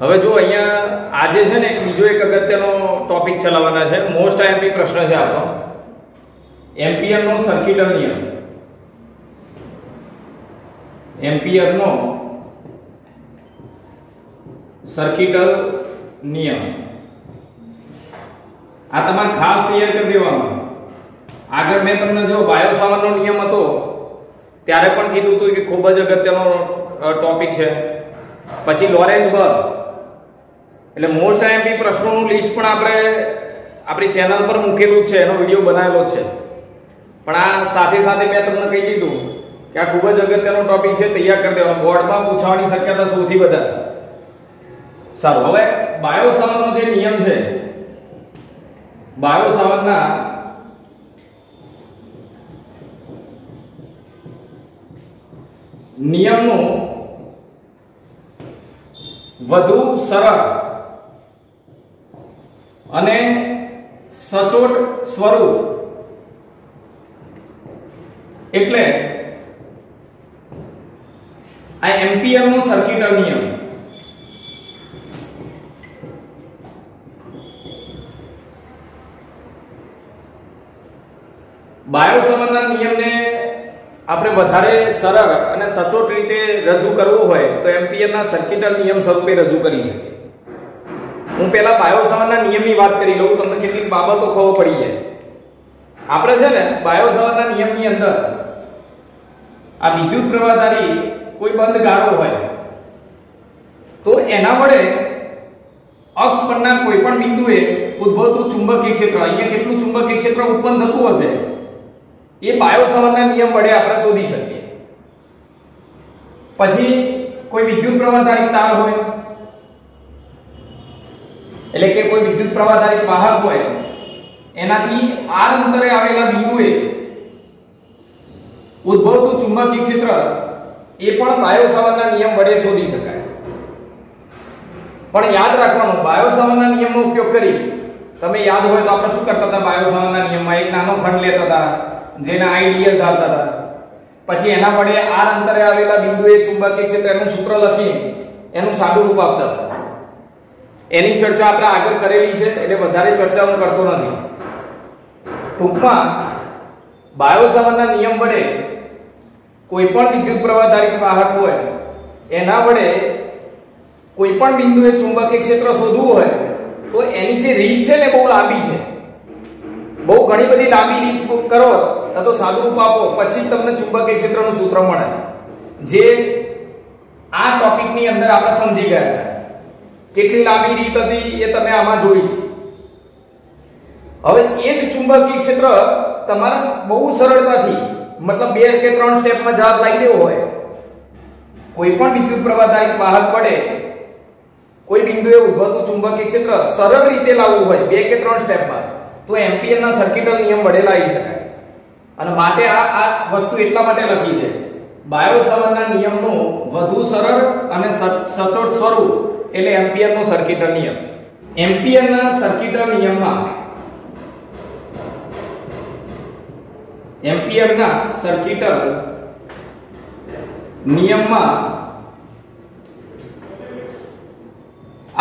હવે જો અહીંયા આજે છે ને બીજો એક અગત્યનો ટોપિક ચલાવવાના છે. મોસ્ટ આઈએમપી પ્રશ્ન છે આપણો, એમ્પિયરનો સર્કિટલ નિયમ. એમ્પિયરનો સર્કિટલ નિયમ આ તમારે ખાસ તૈયાર કરી દેવાનું. આગળ મેં તમને જો બાયો સાવરનો નિયમ હતો ત્યારે પણ કીધું હતું કે ખૂબ જ અગત્યનો ટોપિક છે. પછી લોરેન્જ બર, એટલે મોસ્ટ આઈએમપી પ્રશ્નોનું લિસ્ટ પણ આપણે આપણી ચેનલ પર મૂકેલું જ છે, એનો વિડીયો બનાવેલો છે. પણ આ સાથે સાથે મેં તમને કહી દીધું કે આ ખૂબ જ અગત્યનો ટોપિક છે, તૈયાર કરી દેવાનો. બોર્ડમાં પૂછવાની શક્યતા સૌથી વધારે. સારું, હવે બાયો સાવરનો જે નિયમ છે, બાયો સાવરના નિયમનું વધુ સરળ અને સચોટ સ્વરૂપ એટલે આ એમ્પિયરનો સર્કિટલ નિયમ. બાયો સાવરના નિયમને આપણે વધારે સરળ અને સચોટ રીતે રજૂ કરવું હોય તો એમ્પિયરના સર્કિટલ નિયમ સ્વરૂપે રજૂ કરી શકીએ. હું પહેલા બાયો સાવરના નિયમની વાત કરી લઉં, તમને કેટલીક બાબતો ખબર પડી જાય. આપણે છે ને બાયો સાવરના નિયમની અંદર આ વિદ્યુત પ્રવાહધારી કોઈ બંધ ગાળો હોય તો એના વડે અક્ષ પરના કોઈ પણ બિંદુએ ઉદ્ભવતું ચુંબકીય ક્ષેત્ર, અહીંયા કેટલું ચુંબકીય ક્ષેત્ર ઉત્પન્ન થતું હશે એ બાયો સાવરના નિયમ વડે આપણે શોધી શકીએ. પછી કોઈ વિદ્યુત પ્રવાહધારી તાર હોય, એટલે કે કોઈ વિદ્યુત પ્રવાહધારી વાહક હોય, એનાથી r અંતરે આવેલા બિંદુએ ઉદ્ભવતું ચુંબકીય ક્ષેત્ર એ પણ બાયો સાવરના નિયમ વડે શોધી શકાય. પણ યાદ રાખવાનું, બાયો સાવરના નિયમનો ઉપયોગ કરી તમે યાદ હોય તો આપણે શું કરતા હતા બાયો સાવરના નિયમમાં? એક નાનો ખંડ લેતા હતા જેને આઈડિયલ ધારતા હતા, પછી એના વડે r અંતરે આવેલા બિંદુએ ચુંબકીય ક્ષેત્ર એનું સૂત્ર લખી એનું સાદું રૂપ આપતા હતા. એની ચર્ચા આપણે આગળ કરેલી છે એટલે વધારે ચર્ચા હું કરતો નથી. ટૂંકમાં બાયો સાવરના નિયમ વડે કોઈ પણ વિદ્યુત પ્રવાહધારિત વાહક હોય એના વડે કોઈ પણ બિંદુએ ચુંબકીય ક્ષેત્ર શોધવું હોય તો એની જે રીત છે ને બહુ લાંબી છે. બહુ ઘણી બધી લાંબી રીત કરો તો સાદું રૂપ આપો પછી તમને ચુંબકીય ક્ષેત્રનું સૂત્ર મળે, જે આ ટોપિકની અંદર આપણે સમજી ગયા હતા. કેટલી લાંબી રીત હતી એ તમે આમાં જોઈ હતી. હવે એ જ ચુંબકીય ક્ષેત્ર તમારે બહુ સરળતાથી, મતલબ 2 કે 3 સ્ટેપમાં જવાબ લાવી દેવો હોય, કોઈ પણ વિદ્યુત પ્રવાહધારિત વાહક વડે કોઈ બિંદુએ ઉદ્ભવતું ચુંબકીય ક્ષેત્ર સરળ રીતે લાવવું હોય 2 કે 3 સ્ટેપમાં, તો એમ્પિયરના સર્કિટલ નિયમ વડે લાવી શકાય. અને માટે આ વસ્તુ એટલા માટે લખી છે, બાયો સાવરના નિયમનું વધુ સરળ અને સચોટ સ્વરૂપ એટલે એમ્પિયરનો સર્કિટલ નિયમ. એમ્પિયરના સર્કિટલ નિયમમાં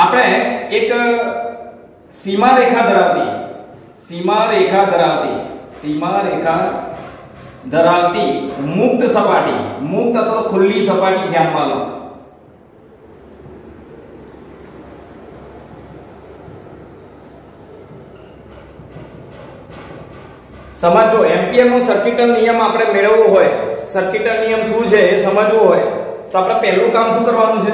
આપણે એક સીમા રેખા ધરાવતી મુક્ત સપાટી, મુક્ત અથવા ખુલ્લી સપાટી ધ્યાનમાં લો. સમજો, એમ્પિયરનો સર્કિટલ નિયમ આપણે મેળવવો હોય, સર્કિટલ નિયમ શું છે એ સમજવું હોય તો આપણે પહેલું કામ શું કરવાનું છે?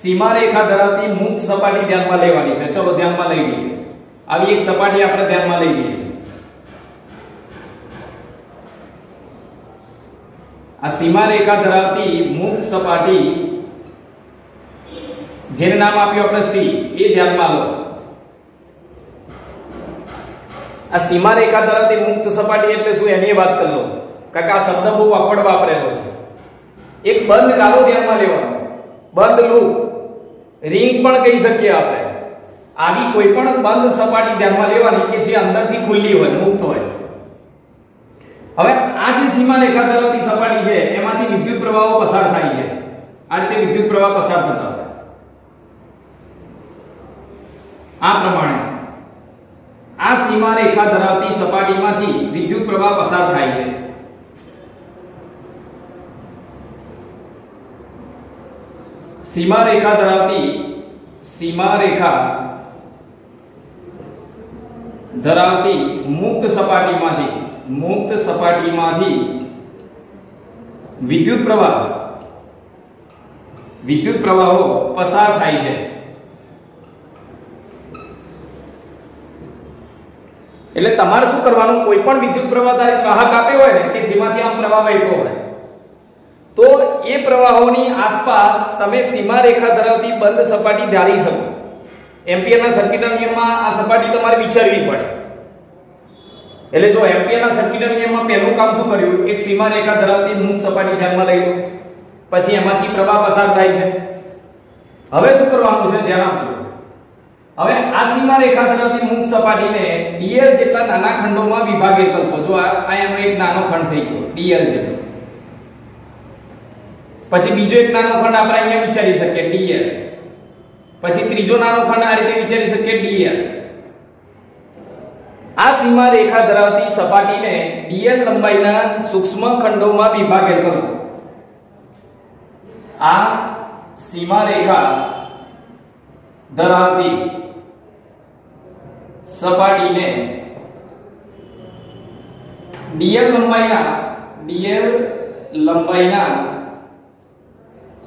સીમા રેખા ધરાવતી મુક્ત સપાટી ધ્યાનમાં લેવાની છે. ચલો ધ્યાનમાં લઈ લઈએ. આવી એક સપાટી આપણે ધ્યાનમાં લઈ લઈએ. આ સીમા રેખા ધરાવતી મુક્ત સપાટી, જેનું નામ આપ્યું આપણે C, એ ધ્યાનમાં લો. આ સીમા રેખા ધરાવતી મુક્ત સપાટી એટલે શું એની વાત કરી લો, કારણ કે આ શબ્દ બહુ અવગડ વાપરેલો છે. એક બંધ ગાળો ધ્યાનમાં લેવાનો, બંધ લૂપ, રિંગ પણ કહી શકીએ આપણે. આવી કોઈ પણ બંધ સપાટી ધ્યાનમાં લેવાની કે જે અંદરથી ખુલ્લી હોય, મુક્ત હોય. હવે આ જે સીમા રેખા ધરાવતી સપાટી છે એમાંથી વિદ્યુત પ્રવાહો પસાર થાય છે. આ રીતે વિદ્યુત પ્રવાહ પસાર થતા હોય. આ પ્રમાણે આ સીમા રેખા ધરાવતી સપાટીમાંથી વિદ્યુત પ્રવાહ પસાર થાય છે। સીમા રેખા ધરાવતી મુક્ત સપાટીમાંથી વિદ્યુત પ્રવાહો પસાર થાય છે। એટલે તમારે શું કરવાનું, કોઈ પણ વિદ્યુત પ્રવાહ ધારિત વાહક આપ્યો હોય ને કે જેમાંથી આમ પ્રવાહ વહેતો હોય તો એ પ્રવાહોની આસપાસ તમે સીમા રેખા ધરાવતી બંધ સપાટી ધારી શકો। એમ્પિયરના સર્કિટના નિયમમાં આ સપાટી તમારે વિચારવી પડે। એટલે જો એમ્પિયરના સર્કિટના નિયમમાં પહેલું કામ શું કર્યું, એક સીમા રેખા ધરાવતી મુક્ત સપાટી ધ્યાનમાં લઈ લો, પછી એમાંથી પ્રવાહ પસાર થાય છે। હવે શું કરવાનું છે ધ્યાન આપજો। હવે આ સીમા રેખા ધરાવતી મુક્ત સપાટીને dl જેટલા નાના ખંડોમાં વિભાજિત કરો। જો આ એનો એક નાનો ખંડ થઈ ગયો dl જેટલો, પછી બીજો એક નાનો ખંડ આપણે અહીંયા વિચારી શકીએ dl, પછી ત્રીજો નાનો ખંડ આ રીતે વિચારી શકીએ dl। આ સીમા રેખા ધરાવતી સપાટીને dl લંબાઈના સૂક્ષ્મ ખંડોમાં વિભાજિત કરો। આ સીમા રેખા ધરાવતી સપાટીને dl લંબાઈના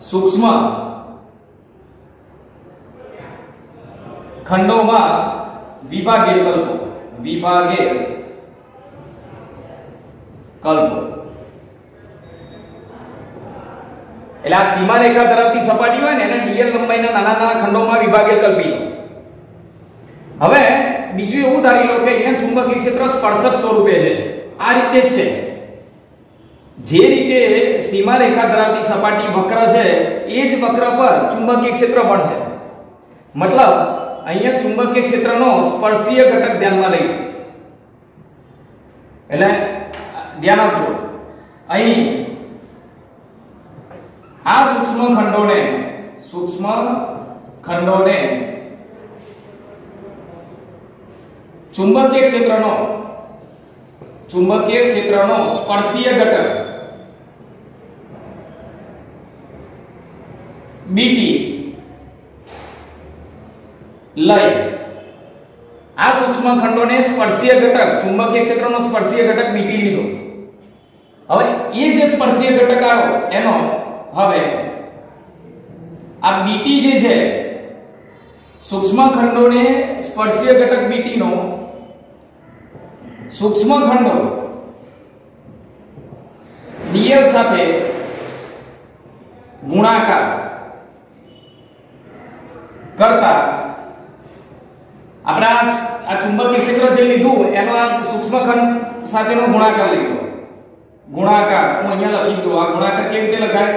સૂક્ષ્મ ખંડોમાં વિભાજિત કરો। એટલે આ સીમા રેખા ધરાવતી સપાટી હોય ને એને dl લંબાઈના નાના નાના ખંડોમાં વિભાજિત કરી દો। હવે બીજું એવું ધારી લો કે અહીંયા ચુંબકીય ક્ષેત્ર સ્પર્શક સ્વરૂપે છે। આ રીતે જ છે, જે રીતે સીમા રેખા ધરાવતી સપાટી વક્ર છે એ જ વક્ર પર ચુંબકીય ક્ષેત્ર પણ છે। મતલબ અહીંયા ચુંબકીય ક્ષેત્રનો સ્પર્શીય ઘટક ધ્યાનમાં લઈ, એટલે ધ્યાન આપજો। અહીં આ સૂક્ષ્મ ખંડોને ચુંબકીય ક્ષેત્રનો સ્પર્શીય ઘટક BT લઈ આ સૂક્ષ્મ ખંડોને સ્પર્શીય ઘટક ચુંબકીય ક્ષેત્રનો સ્પર્શીય ઘટક BT લીધો। હવે એ જે સ્પર્શીય ઘટક આવ્યો એનો હવે આ BT જે છે સૂક્ષ્મ ખંડોને સ્પર્શીય ઘટક BT નો સૂક્ષ્મ ખંડો dl સાથે ગુણાકાર કરતા આપણે આ ચુંબકીય ક્ષેત્ર જે લીધું એનો આ સૂક્ષ્મ ખંડ સાથેનો ગુણાકાર લીધો। ગુણાકાર હું અહીંયા લખી દઉં, આ ગુણાકાર કેવી રીતે લખાય,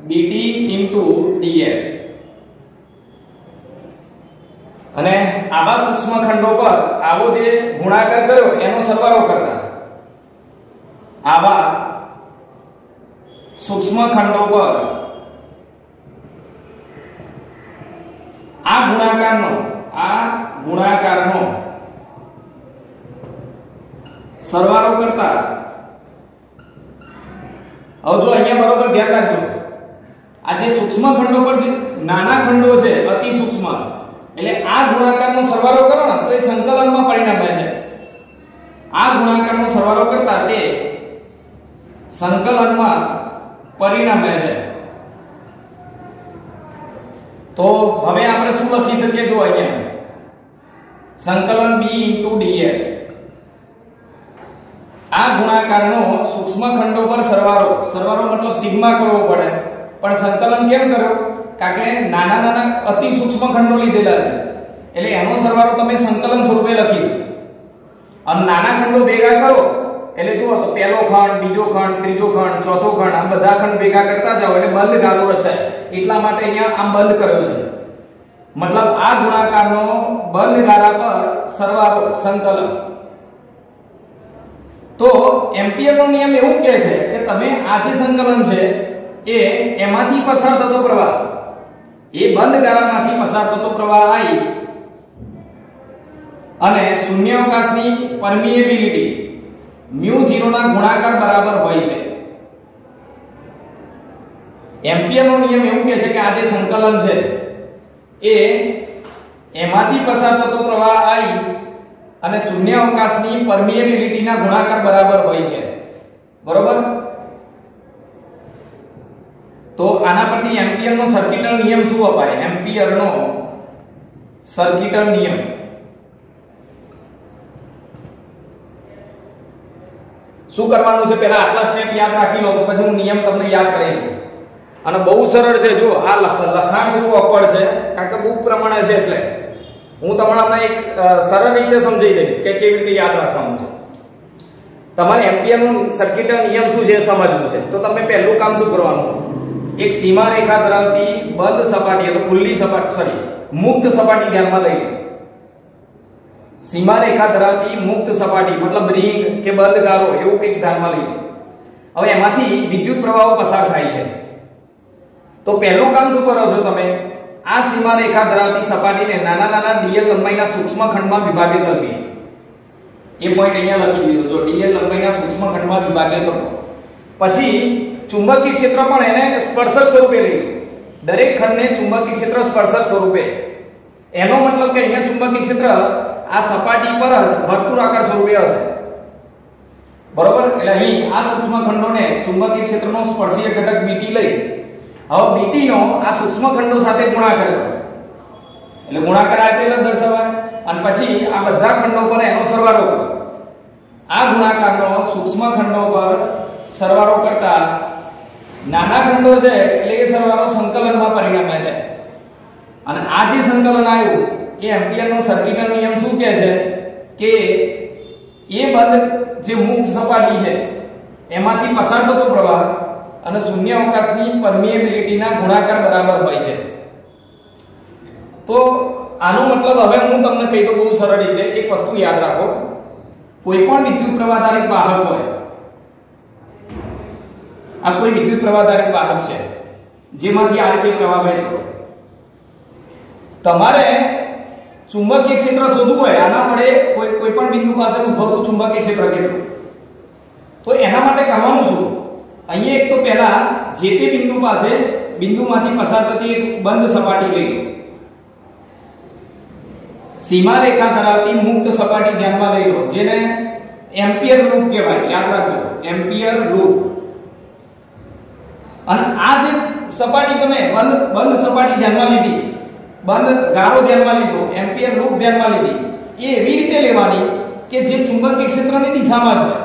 BT dl। અને આવા સૂક્ષ્મ ખંડો પર આવો જે ગુણાકાર કર્યો એનો સરવાળો કરતા આવા સૂક્ષ્મ ખંડો પર આ ગુણાકારનો સરવાળો કરતા, હવે જો અહીંયા બરોબર ધ્યાન રાખજો, આ જે સૂક્ષ્મ ખંડો પર જે નાના ખંડો છે અતિ સૂક્ષ્મ, એટલે આ ગુણાકારનો સરવાળો કરો ને તો એ સંકલનમાં પરિણમે છે। આ ગુણાકારનો સરવાળો કરતા તે સંકલનમાં પરિણમે છે। તો હવે આપણે શું લખી શકીએ, જો અહીંયા સંકલન B dl, આ ગુણાકારનો સૂક્ષ્મ ખંડો પર સરવાળો મતલબ સિગ્મા કરવો પડે, પણ સંકલન કેમ કર્યો, કારણ કે નાના નાના અતિ સૂક્ષ્મ ખંડો લીધેલા છે એટલે એનો સરવાળો તમે સંકલન સ્વરૂપે લખી શકો। અને નાના ખંડો ભેગા કરો એટલે જુઓ તો પહેલો ખંડ, બીજો ખંડ, ત્રીજો ખંડ, ચોથો ખંડ, આમ બધા ખંડ ભેગા કરતા જાઓ એટલે બંધ ગાળો રચાય, એટલા માટે અહીંયા આમ બંધ કર્યો છે। મતલબ આ ગુણાકારનો બંધ ગાળા પર સરવાળો સંકલન। તો એમ્પિયરનો નિયમ એવું કહે છે કે તમે આ જે સંકલન છે એ એમાંથી પસાર થતો પ્રવાહ, એ બંધ ગાળામાંથી પસાર થતો પ્રવાહ I અને શૂન્યાવકાશની પરમિએબિલિટી μ0 ના ગુણાકાર બરાબર હોય છે. એમ્પિયરનો નિયમ એવું કહે છે કે આ જે સંકલન છે એ એમાંથી પસાર થતો પ્રવાહ I અને શૂન્યાવકાશની પરમિએબિલિટીના ગુણાકાર બરાબર હોય છે. બરોબર? તો આના પરથી એમ્પિયરનો સર્કિટલ નિયમ શું અપાય? એમ્પિયરનો સર્કિટલ નિયમ શું કરવાનું છે? પહેલા આટલા સ્ટેપ યાદ રાખી લો, તો પછી હું નિયમ તમને યાદ કરી દઉં. અને બહુ સરળ છે. જો આ લખાણ થોડું અકવડ છે કારણ કે બુક પ્રમાણે છે, એટલે હું તમને એક સરળ રીતે સમજાવી દઈશ કે કેવી રીતે યાદ રાખવાનું છે. તમારે એમ્પિયરનો સર્કિટલ નિયમ શું છે સમજવું છે. તો તમે પહેલું કામ શું કરવાનું? એક સીમા રેખા ધરાવતી બંધ સપાટી, તો ખુલ્લી સપાટી, મુક્ત સપાટી ધ્યાનમાં લઈ લો. સીમા રેખા ધરાવતી મુક્ત સપાટી મતલબ રિંગ કે બંધ ગારો એવું કંઈક ધ્યાનમાં લઈ લો. હવે એમાંથી વિદ્યુત પ્રવાહો પસાર થાય છે. તો પહેલું કામ શું કરો છો તમે? આ સીમા રેખા ધરાવતી સપાટીને નાના નાના dl લંબાઈના સૂક્ષ્મ ખંડમાં વિભાજિત કરવી. એ પોઈન્ટ અહીંયા લખી દીધો. જો dl લંબાઈના સૂક્ષ્મ ખંડમાં વિભાજિત કરો, પછી ચુંબકીય ક્ષેત્ર પણ એને સ્પર્શક સ્વરૂપે લઈ લો. દરેક ખંડને ચુંબકીય ક્ષેત્ર સ્પર્શક સ્વરૂપે. એનો મતલબ કે અહીંયા ચુંબકીય ક્ષેત્ર આ સપાટી પર વર્તુળાકાર સ્વરૂપે હશે. બરોબર? એટલે અહીં આ સૂક્ષ્મ ખંડોને ચુંબકીય ક્ષેત્રનો સ્પર્શીય ઘટક BT લઈ, હવે BT નો આ સૂક્ષ્મ ખંડો સાથે ગુણાકાર કરો. એટલે ગુણાકાર આ રીતે દર્શાવાય. અને પછી આ બધા ખંડો પર એનો સરવાળો કરો. આ ગુણાકારનો સૂક્ષ્મ ખંડો પર સરવાળો કરતા નાના ખંડો છે એટલે કે સરવાળો સંકલનમાં પરિણમે છે. અને આ જે સંકલન આવ્યું એ એમ્પિયરનો સર્કિટલ નિયમ શું કહે છે કે એ બંધ જે મુક્ત સપાટી છે એમાંથી પસાર થતો પ્રવાહ અને શૂન્યાવકાશની પરમિએબિલિટીના ગુણાકાર બરાબર હોય છે. તો આનો મતલબ હવે હું તમને કહી દઉં બહુ સરળ રીતે. એક વસ્તુ યાદ રાખો, કોઈ પણ વિદ્યુત પ્રવાહ આધારિત વાહક હોય, આ કોઈ વિદ્યુત પ્રવાહ આધારિત વાહક છે જેમાંથી આ રીતે પ્રવાહ વહેતો હોય, તમારે ચુંબકીય ક્ષેત્ર શોધવું હોય. આના વડે કોઈ પણ બિંદુ પાસે ઉદ્ભવતું ચુંબકીય ક્ષેત્ર કેટલું, તો એના માટે કરવાનું શું? અહીંયા એક તો પહેલા જે તે બિંદુ પાસે બિંદુમાંથી પસાર થતી એક બંધ સપાટી લઈ લો. સીમા રેખા ધરાવતી મુક્ત સપાટી ધ્યાનમાં લઈ લો, જેને એમ્પિયર લૂપ કહેવાય. યાદ રાખજો, એમ્પિયર લૂપ. અને આ જે સપાટી તમે બંધ સપાટી ધ્યાનમાં લીધી, બંધ ગારો ધ્યાનમાં લીધો, એમ્પિયર લૂપ ધ્યાનમાં લીધી, એ એવી રીતે લેવાની કે જે ચુંબકીય ક્ષેત્રની દિશામાં જ હોય.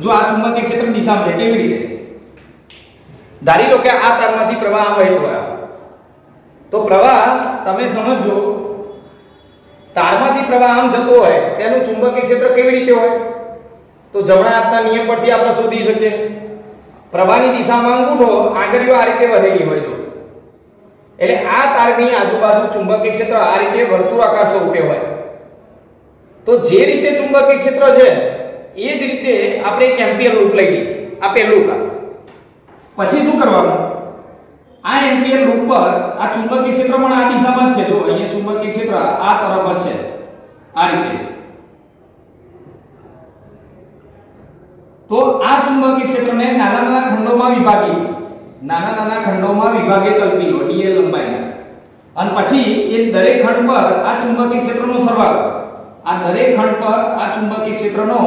જો આ ચુંબકીય ક્ષેત્રની દિશામાં છે, કેવી રીતે? ધારી લો કે આ તારમાંથી પ્રવાહ આમ વહેતો હોય, તો પ્રવાહ તમે સમજો, તારમાંથી પ્રવાહ આમ જતો હોય તેનું ચુંબકીય ક્ષેત્ર કેવી રીતે હોય? તો જમણા હાથના નિયમ પરથી આપણે શોધી શકીએ. પ્રવાહની દિશામાં અંગૂઠો આંગળીઓ આ રીતે વધેલી હોય. જો એટલે આ તારની આજુબાજુ ચુંબકીય ક્ષેત્ર આ રીતે વર્તુળાકાર સ્વરૂપે હોય. તો જે રીતે ચુંબકીય ક્ષેત્ર છે એ જ રીતે આપણે એક એમ્પિયર લૂપ લઈ લઈએ. આ પહેલું કામ. પછી શું કરવાનું? આ એમ્પિયર લૂપ પર આ ચુંબકીય ક્ષેત્ર પણ આ દિશામાં જ છે. જો અહીંયા ચુંબકીય ક્ષેત્ર આ તરફ જ છે, આ રીતે. તો આ ચુંબકીય ક્ષેત્રને નાના નાના ખંડોમાં વિભાગી કલ્પી લો dl લંબાઈના. અને પછી એ દરેક ખંડ પર આ ચુંબકીય ક્ષેત્રનો સરવાળો, આ દરેક ખંડ પર આ ચુંબકીય ક્ષેત્રનો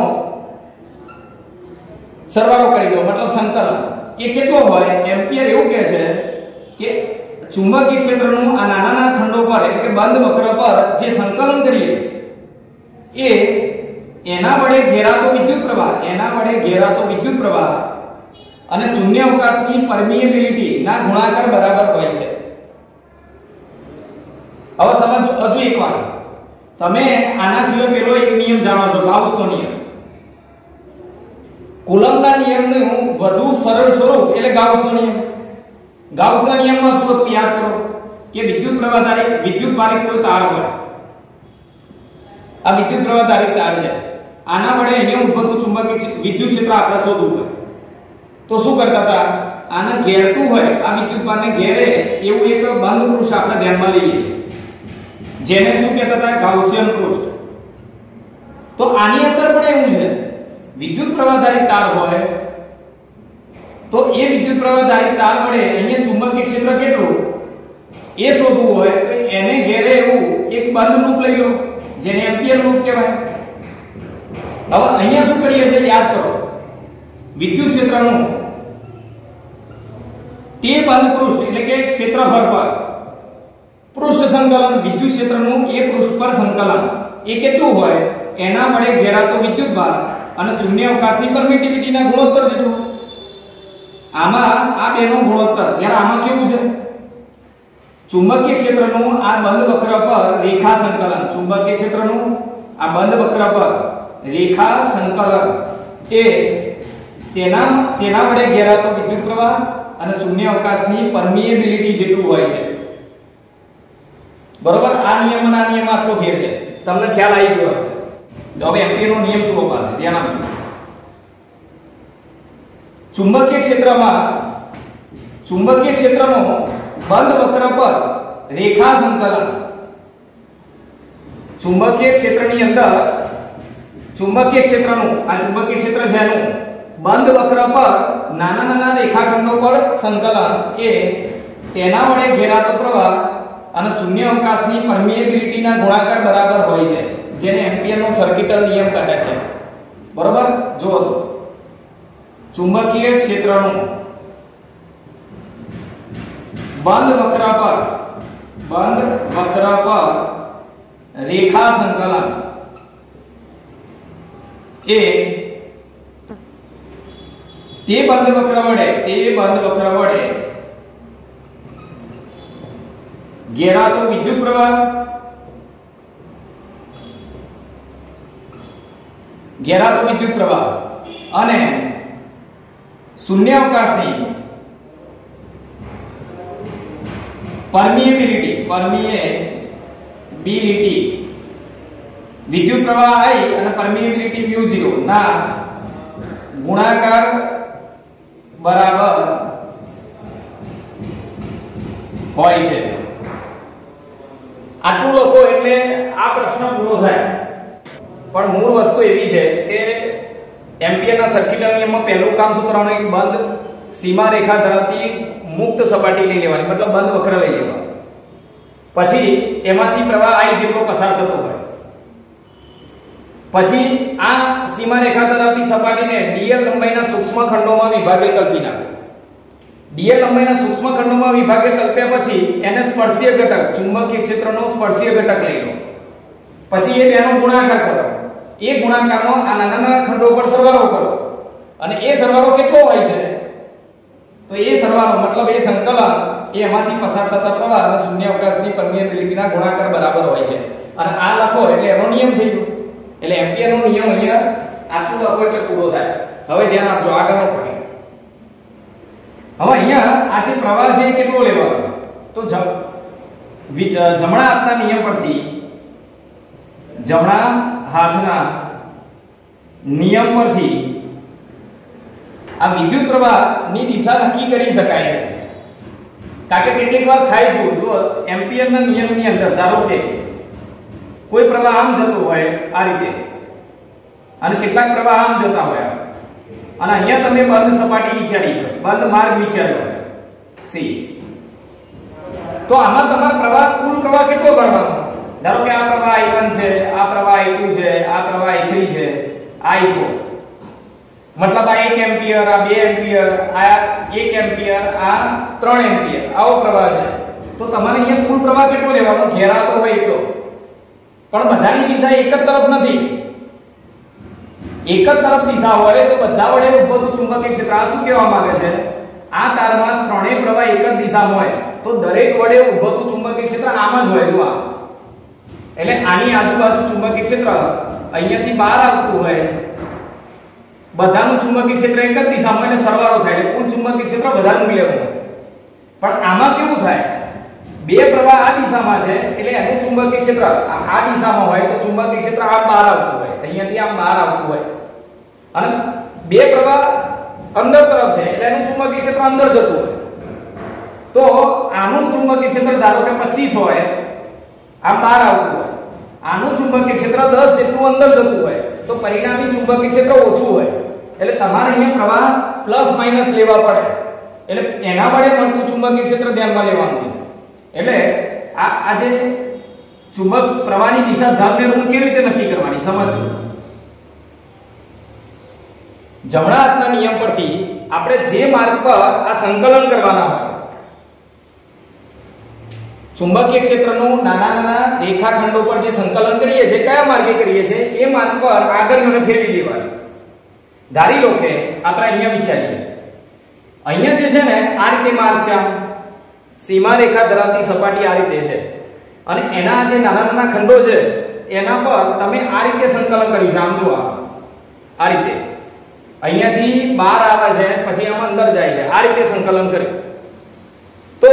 સરવાળો કરી દો, મતલબ સંકલન. એ કેટલો હોય? એમ્પિયર એવું કહે છે કે ચુંબકીય ક્ષેત્રનું આ નાના નાના ખંડો પર એટલે કે બંધ વક્ર પર જે સંકલન કરીએ એ એના વડે ઘેરાતો વિદ્યુત પ્રવાહ અને શૂન્યાવકાશની પરમિએબિલિટી ના ગુણાકાર બરાબર હોય છે. હવે સમજો હજુ એક વાર, તમે આના સિવાય પેલો એક નિયમ જાણો છો, ગાઉસનો નિયમ. કુલમ્બના નિયમનું વધુ સરળ સ્વરૂપ એટલે ગાઉસનો નિયમ. ગાઉસના નિયમમાં શું હતું યાદ કરો કે વિદ્યુત ભારિત કોઈ તાર હોય, આ વિદ્યુત પ્રવાહ ધારિત તાર છે, આના વડે અહીંયા ઉદ્ભવતું ચુંબકીય વિદ્યુત ક્ષેત્ર આપણે શોધવું હોય. તો શું કરતા હતા? આને ઘેરતું હોય, આ વિદ્યુતભારને ઘેરે એવું એક બંધ પૃષ્ઠ આપણે ધ્યાનમાં લઈએ છીએ, જેને શું કહેતા હતા? ગાઉસિયન પૃષ્ઠ. તો આની અંદર પણ એવું છે, વિદ્યુત પ્રવાહધારી તાર હોય તો એ વિદ્યુત પ્રવાહધારી તાર વડે અહીંયા ચુંબકીય ક્ષેત્ર કેટલું એ શોધવું હોય તો એને ઘેરે એવું એક બંધ લૂપ લઈ લો, જેને એમ્પિયર લૂપ કહેવાય. હવે અહીંયા શું કરીએ છીએ યાદ કરો, વિદ્યુત ક્ષેત્રનું તે બંધ પૃષ્ઠ એટલે કે ક્ષેત્રફળ પર પૃષ્ઠ સંકલન, વિદ્યુત ક્ષેત્રનું એ પૃષ્ઠ પર સંકલન એ કેટલું હોય એના વડે ઘેરાતો વિદ્યુત ભાર અને શૂન્ય અવકાશની પરમિટિવિટીના ગુણોત્તર જેટલું. આમાં આ બેનો ગુણોત્તર, જ્યારે આમાં કેવું છે, ચુંબકીય ક્ષેત્રનું આ બંધ વક્ર પર રેખા સંકલન, ચુંબકીય ક્ષેત્રનું આ બંધ વક્ર પર રેખા સંકલન એ તેના વડે ઘેરાતો વિદ્યુત પ્રવાહ અને શૂન્ય અવકાશની પરમિએબિલિટી જેટલું હોય છે. બરોબર, આ નિયમ અને આ નિયમ આટલો ફેર છે, તમને ખ્યાલ આવી ગયો હશે. હવે એમ્પિયરનો નિયમ શું અપાશે ધ્યાન આપજો. ચુંબકીય ક્ષેત્રનો બંધ વક્ર પર રેખા સંકલન, ચુંબકીય ક્ષેત્રની અંદર ચુંબકીય ક્ષેત્રનું આ ચુંબકીય ક્ષેત્ર છે એનું બંધ વક્ર પર નાના નાના રેખાખંડો પર સંકલન એ તેના વડે ઘેરાતો પ્રવાહ અને શૂન્ય અવકાશની પરમિએબિલિટીના ગુણાકાર બરાબર હોય છે, જેને એમ્પિયરનો સર્કિટલ નિયમ કહે છે. બરોબર, જુઓ તો ચુંબકીય ક્ષેત્રનું બંધ વક્ર પર રેખા સંકલન એ તે બંધ વક્ર વડે ઘેરાતો વિદ્યુત પ્રવાહ અને શૂન્યાવકાશની પરમિએબિલિટી વિદ્યુત પ્રવાહ I અને પરમિએબિલિટી μ0 ના ગુણાકાર બરાબર હોય છે. આટલું લખો એટલે આ પ્રશ્ન પૂરો થાય. પણ મૂળ વસ્તુ એવી છે કે એમ્પિયરના સર્કિટલ નિયમમાં પહેલું કામ શું કરવાનું, એક બંધ સીમા રેખા ધરાવતી મુક્ત સપાટી લઈ લેવાની, મતલબ બંધ વક્ર લઈ લેવાનું. પછી એમાંથી પ્રવાહ I જેટલો પસાર થતો હોય, પછી આ સીમા રેખા ધરાવતી સપાટીને dl લંબાઈના સૂક્ષ્મ ખંડોમાં વિભાજિત કરી નાખો. dl લંબાઈના સૂક્ષ્મ ખંડોમાં વિભાજિત કર્યા પછી એને સ્પર્શીય ઘટક, ચુંબકીય ક્ષેત્રનો સ્પર્શીય ઘટક લઈ લો. પછી એ બેનો ગુણાકાર કરો. એ ગુણાકારનો આ નાના નાના ખંડો પર સરવાળો કરો અને એ સરવાળો કેટલો હોય છે તો એ સરવાળો મતલબ એ સંકલન એ એમાંથી પસાર થતા પ્રવાહ અને શૂન્યાવકાશની પરમિએબિલિટીના ગુણાકાર બરાબર હોય છે. અને આ લખો એટલે એનો નિયમ થઈ ગયો. એટલે એમ્પિયરનો નિયમ અહીંયા આટલું લખો એટલે પૂરો થાય. હવે ધ્યાન આપજો આગળનો પોઈન્ટ. હવે અહીંયા આ જે પ્રવાહ છે એ કેટલો લેવાનો, તો જમણા હાથના નિયમ પરથી આ વિદ્યુત પ્રવાહની દિશા નક્કી કરી શકાય છે. કારણ કે કેટલીક વાર થાય શું, જો એમ્પિયરના નિયમની અંદર ધારો કે કોઈ પ્રવાહ આમ જતો હોય આ રીતે અને કેટલાક પ્રવાહ આમ જતા હોય અને અહીંયા તમે બંધ સપાટી વિચારી હોય, બંધ માર્ગ વિચાર્યો હોય સી, તો આમાં તમારો પ્રવાહ કુલ પ્રવાહ કેટલો ગણવાનો? ધારો કે આ પ્રવાહ I1 છે, આ પ્રવાહ I2 છે, આ પ્રવાહ I3 છે, I4, મતલબ આ 1 એમ્પિયર, આ 2 એમ્પિયર, આ 1 એમ્પિયર, આ 3 એમ્પિયર આવો પ્રવાહ છે. તો તમારે અહીંયા કુલ પ્રવાહ કેટલો લેવાનો? ઘેરાતો હોય એટલો. પણ બધાની દિશા એક જ તરફ નથી. એક જ તરફ દિશા હોય તો બધા વડે ઉદ્ભવતું ચુંબકીય ક્ષેત્ર, આ શું કહેવા માંગે છે, આ તારમાં ત્રણેય પ્રવાહ એક જ દિશામાં હોય તો દરેક વડે ઉદ્ભવતું ચુંબકીય ક્ષેત્ર આમ જ હોય. જો એટલે આની આજુબાજુ ચુંબકીય ક્ષેત્ર અહીંયાથી બહાર આવતું હોય, બધાનું ચુંબકીય ક્ષેત્ર એક જ દિશામાં હોય ને સરવાળો થાય એટલે કુલ ચુંબકીય ક્ષેત્ર બધાનું લેવું. પણ આમાં કેવું થાય, બે પ્રવાહ આ દિશામાં છે એટલે એનું ચુંબકીય ક્ષેત્ર આ દિશામાં હોય તો ચુંબકીય ક્ષેત્ર આમ બહાર આવતું હોય, અહીંયાથી આમ બહાર આવતું હોય, અને બે પ્રવાહ અંદર તરફ છે એટલે એનું ચુંબકીય ક્ષેત્ર અંદર જતું હોય. તો આનું ચુંબકીય ક્ષેત્ર ધારો કે 25 હોય, આમ બહાર આવતું હોય, આનું ચુંબકીય ક્ષેત્ર 10 જેટલું અંદર જતું હોય, તો પરિણામી ચુંબકીય ક્ષેત્ર ઓછું હોય, એટલે તમારે અહીંયા પ્રવાહ પ્લસ માઈનસ લેવા પડે, એટલે એના વડે મળતું ચુંબકીય ક્ષેત્ર ધ્યાનમાં લેવાનું છે. એટલે આ જે ચુંબક પ્રવાહની દિશા ધન ને ઋણ કેવી રીતે નક્કી કરવાની સમજો. જમણા હાથના નિયમ પરથી આપણે જે માર્ગ પર આ સંકલન કરવાના હોય, ચુંબકીય ક્ષેત્રનું નાના રેખાખંડો પર જે સંકલન કરીએ છીએ, કયા માર્ગે કરીએ છીએ, એ માર્ગ પર આગળને ફેરવી દેવાનું. ધારી લો કે આપણે અહીંયા વિચારીએ, અહીંયા જે છે ને આ રીતે માર્ગ છે, સીમા રેખા ધરાવતી સપાટી આ રીતે છે, અને એના જે નાના ખંડો છે એના પર તમે આ રીતે સંકલન કર્યું છે. આમ જો આ રીતે અહીંયાથી બહાર આવે છે, પછી આમાં અંદર જાય છે, આ રીતે સંકલન કર્યું. તો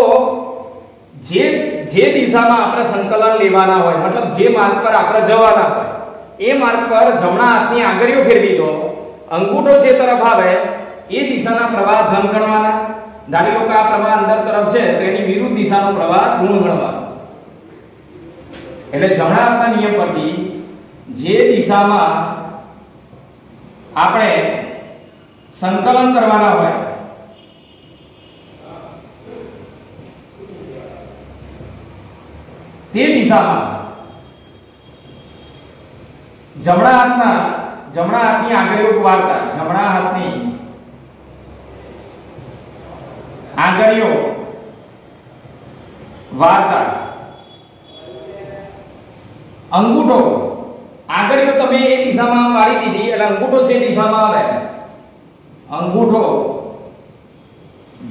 જે દિશામાં આપણે સંકલન લેવાના હોય, મતલબ જે માર્ગ પર આપણે જવાના હોય, એ માર્ગ પર જમણા હાથની આંગળીઓ ફેરવી દો, અંગૂઠો જે તરફ આવે એ દિશાના પ્રવાહ ધન ગણવાના. ધારી લો કે આ પ્રવાહ અંદર તરફ છે તો એની વિરુદ્ધ દિશાનો પ્રવાહ ઋણ ગણવાનો. એટલે જમણા હાથના નિયમ પરથી જે દિશામાં આપણે સંકલન કરવાના હોય તે દિશામાં જમણા હાથની આંગળીઓ વાળતા, જમણા હાથની આંગળીઓ વાળતા અંગૂઠો, આંગળીઓ તમે એ દિશામાં વાળી દીધી એટલે અંગૂઠો જે દિશામાં આવે, અંગૂઠો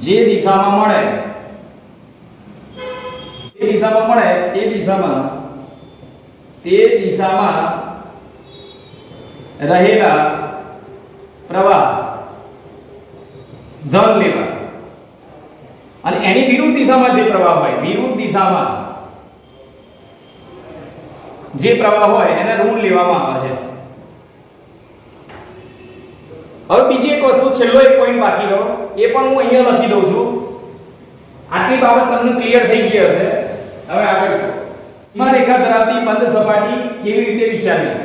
જે દિશામાં મળે તે દિશામાં રહેલા પ્રવાહ ધન લેવા, અને એની વિરુદ્ધ દિશામાં જે પ્રવાહ હોય, વિરુદ્ધ દિશામાં જે પ્રવાહ હોય એને ઋણ લેવામાં આવે છે. હવે બીજી એક વસ્તુ, છેલ્લો એક પોઈન્ટ બાકી રહ્યો, એ પણ હું અહીંયા લખી દઉં છું. આટલી બાબત તમને ક્લિયર થઈ ગઈ હશે. હવે આગળ સીમા રેખા ધરાવતી બંધ સપાટી કેવી રીતે વિચારવી.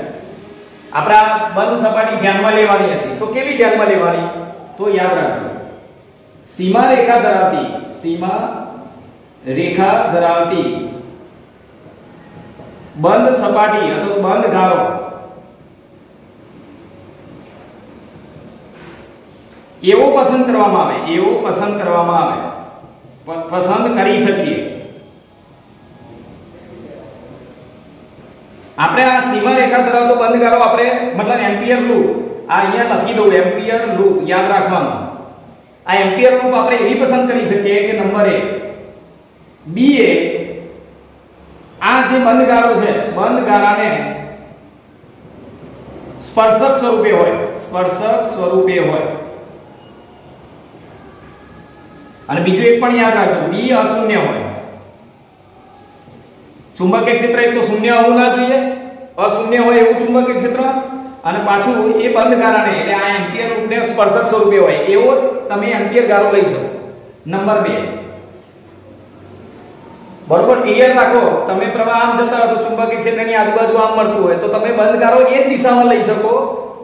આપણે આ બંધ સપાટી ધ્યાનમાં લેવાની હતી, તો કેવી ધ્યાનમાં લેવાની, તો યાદ રાખજો, સીમા રેખા ધરાવતી બંધ સપાટી અથવા બંધ ગારો એવો પસંદ કરવામાં આવે, પસંદ કરી શકીએ. આપણે આ સીમા રેખા ધરાવતો બંધ ગારો આપણે મતલબ એમ્પિયર લૂપ, આ અહીંયા લખી દઉં, એમ્પિયર લૂપ યાદ રાખવાનું. આ એમ્પિયર લૂપ આપણે એવી પસંદ કરી શકીએ કે નંબર 1 બી એ આ જે બંધ ગારો છે, બંધ ગારાને સ્પર્શક સ્વરૂપે હોય, અને બીજું એક પણ યાદ રાખજો, બી અશૂન્ય હોય. ચુંબકીય ક્ષેત્ર એક તો શૂન્ય હોવું ના જોઈએ, અશૂન્ય હોય એવું ચુંબકીય ક્ષેત્ર, અને પાછું એ બંધ ગારાને એટલે આ એમ્પિયર લૂપને સ્પર્શક સ્વરૂપે હોય એવો તમે એમ્પિયર ગારો લઈ શકો. નંબર 2 બરોબર ક્લિયર રાખો. તમે પ્રવાહ આમ જતા હોય તો ચુંબકીય ક્ષેત્રની આજુબાજુ આમ મળતું હોય તો તમે બંધ ગારો એ જ દિશામાં લઈ શકો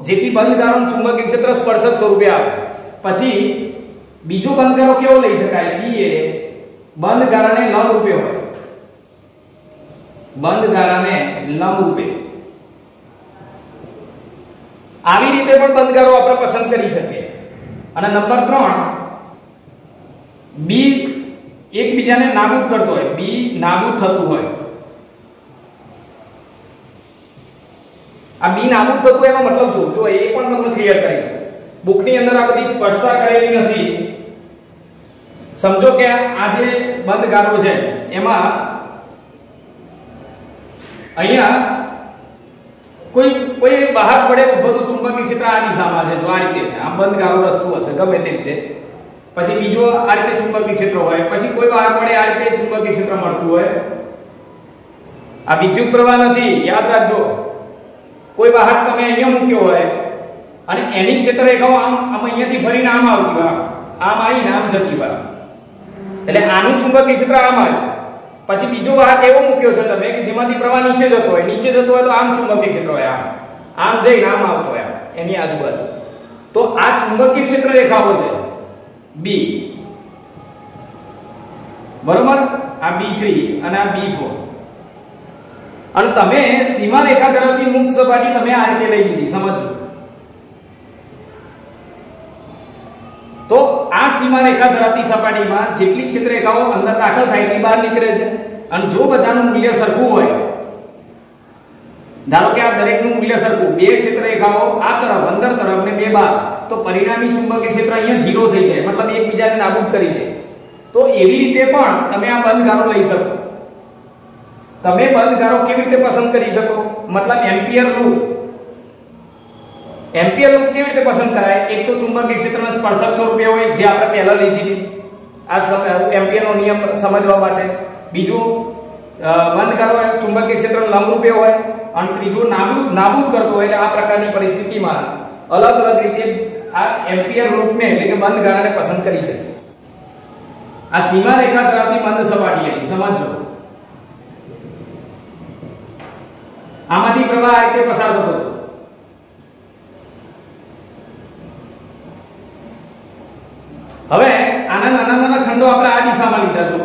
જેથી બંધ ગારોનું ચુંબકીય ક્ષેત્ર સ્પર્શક સ્વરૂપે આવે. પછી બીજો બંધ ગારો કેવો લઈ શકાય, બી એ બંધ ગારાને લંબ રૂપે હોય, બંધ ગારાને લંબ રૂપે. આવી રીતે પણ બંધ ગારો આપણે પસંદ કરી શકીએ. અને નંબર 3 બી એકબીજાને નાબૂદ કરતો હોય, બી નાબૂદ થતું હોય. આ બી નાબૂદ થતું એનો મતલબ શું, જો એ પણ તમને ક્લિયર કરી બુકની અંદર આ બધી સ્પષ્ટતા કરેલી નથી. સમજો કે આ જે બંધ ગારો છે એમાં અહીંયા કોઈ બહાર પડે ઉભું ચુંબકીય ક્ષેત્ર આ દિશામાં છે, જો આ રીતે છે, આ બંધ ગારો રસ્તો હશે ગમે તે રીતે. પછી બીજો આ રીતે ચુંબકીય ક્ષેત્ર હોય, પછી કોઈ બહાર પડે આ રીતે ચુંબકીય ક્ષેત્ર મળતું હોય. આ વિદ્યુત પ્રવાહ નથી, યાદ રાખજો. કોઈ વાહક તમે અહીંયા મૂક્યો હોય અને એની ક્ષેત્ર રેખાઓ આમ અહીંયાથી ફરીને આમ આવતી હોય, આમ આવીને આમ જતી હોય, એટલે આનું ચુંબકીય ક્ષેત્ર આમ આવે. પછી બીજો વાહક એવો મૂક્યો છે તમે કે જેમાંથી પ્રવાહ નીચે જતો હોય તો આમ ચુંબકીય ક્ષેત્ર હોય, આમ જઈને આમ આવતો હોય એની આજુબાજુ, તો આ ચુંબકીય ક્ષેત્ર રેખાઓ છે B, બરોબર, આ B3 અને આ B4, અને તમે સીમા રેખા ધરાવતી મુક્ત સપાટી તમે આ રીતે લઈ લીધી, સમજો. તો આ સીમા રેખા ધરાવતી સપાટીમાં જેટલી ક્ષેત્ર રેખાઓ અંદર દાખલ થાય એટલી બહાર નીકળે છે, અને જો બધાનું મૂલ્ય સરખું હોય, ધારો કે આ દરેકનું મૂલ્ય સરખું, બે ક્ષેત્ર રેખાઓ આ તરફ અંદર તરફ ને બે બહાર, તો પરિણામી ચુંબકીય ક્ષેત્ર અહીંયા 0 થઈ જાય, મતલબ એકબીજાને નાબૂદ કરી દે. તો એવી રીતે પણ તમે આ બંધ ગારો લઈ શકો. તમે બંધ ગારો કેવી રીતે પસંદ કરી શકો? મતલબ એમ્પિયર લૂપ. એમ્પિયર લૂપ કેવી રીતે પસંદ કરાય? એક તો ચુંબકીય ક્ષેત્રના સ્પર્શક સ્વરૂપે હોય, જે આપણે પહેલા લીધી હતી આ એમ્પિયરનો નિયમ સમજવા માટે. બીજું બંધ ગારો ચુંબકીય ક્ષેત્રના લંબરૂપે હોય, અને ત્રીજું નાબૂદ કરતો હોય. એટલે આ પ્રકારની પરિસ્થિતિમાં અલગ અલગ રીતે આ એમ્પિયર લૂપને એટલે કે બંધ ગારાને પસંદ કરી શકીએ. આ સીમા રેખા ધરાવતી બંધ સપાટી હતી, સમજો. આમાંથી પ્રવાહ આ રીતે પસાર થતો હતો. હવે આના નાના નાના ખંડો આપણે આ દિશામાં લીધા છો,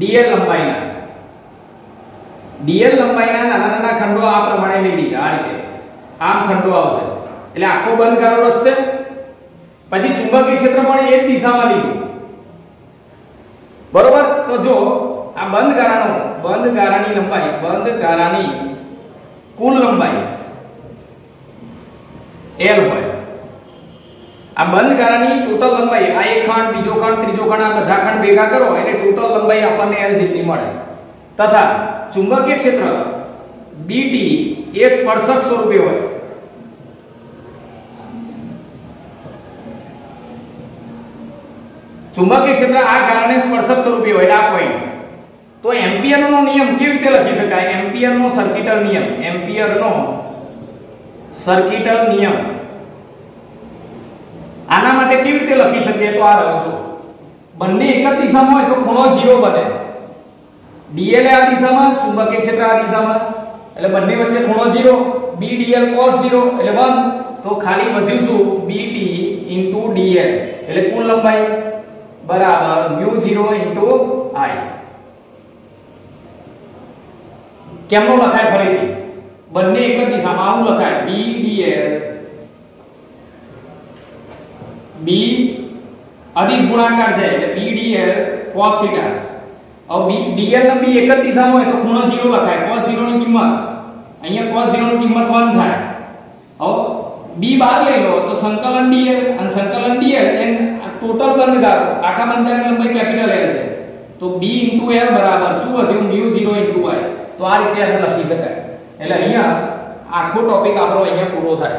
dl લંબાઈના. dl લંબાઈના નાના નાના ખંડો આ પ્રમાણે લઈ લીધા, આ રીતે આમ ખંડો આવશે, એટલે આખો બંધ ગારો રચશે. પછી ચુંબકીય ક્ષેત્ર પણ એક દિશામાં લીધું, બરોબર. તો જો આ બંધ ગારાની લંબાઈ, બંધ ગારાની કુલ લંબાઈ l હોય. આ બંધ ગારાની ટોટલ લંબાઈ, આ એક ખંડ, બીજો ખંડ, ત્રીજો ખંડ, આ બધા ખંડ ભેગા કરો એટલે ટોટલ લંબાઈ આપણને l જેટલી મળે. તથા ચુંબકીય ક્ષેત્ર bt એ સ્પર્શક સ્વરૂપે હોય. ચુંબકીય ક્ષેત્ર આ ગારાને સ્પર્શક સ્વરૂપે હોય, આ પોઈન્ટ. તો એમ્પિયરનો નિયમ કેવી રીતે લખી શકાય? એમ્પિયરનો સર્કિટલ નિયમ, એમ્પિયરનો સર્કિટલ નિયમ આના માટે કેવી રીતે લખી શકીએ? તો આ રહો, બંને એક જ દિશામાં હોય તો ખૂણો 0 બને. dl આ દિશામાં, ચુંબકીય ક્ષેત્ર આ દિશામાં, એટલે બંને વચ્ચે ખૂણો 0, b dl cos 0 એટલે 1. તો ખાલી વધ્યું શું? bt dl, એટલે કુલ લંબાઈ બરાબર μ0 I. કેમનો લખાય? ફરીથી બંને એક જ દિશામાં આવું લખાય, b dl, b અદિશ ગુણાકાર છે એટલે b dl cos θ. હવે dl ને b એક જ દિશામાં હોય તો ખૂણો 0 લખાય. cos 0 ની કિંમત અહીંયા cos 0 ની કિંમત 1 થાય. હવે b બહાર લઈ લો તો સંકલન dl, અને સંકલન dl એ ટોટલ બંધ ગારો, આખા બંધ ગારાની લંબાઈ કેપિટલ L છે. તો b l બરાબર શું વધ્યું? μ0 I. તો આ રીતે આને લખી શકાય. એટલે અહીંયા આખો ટોપિક આપણો અહીંયા પૂરો થાય.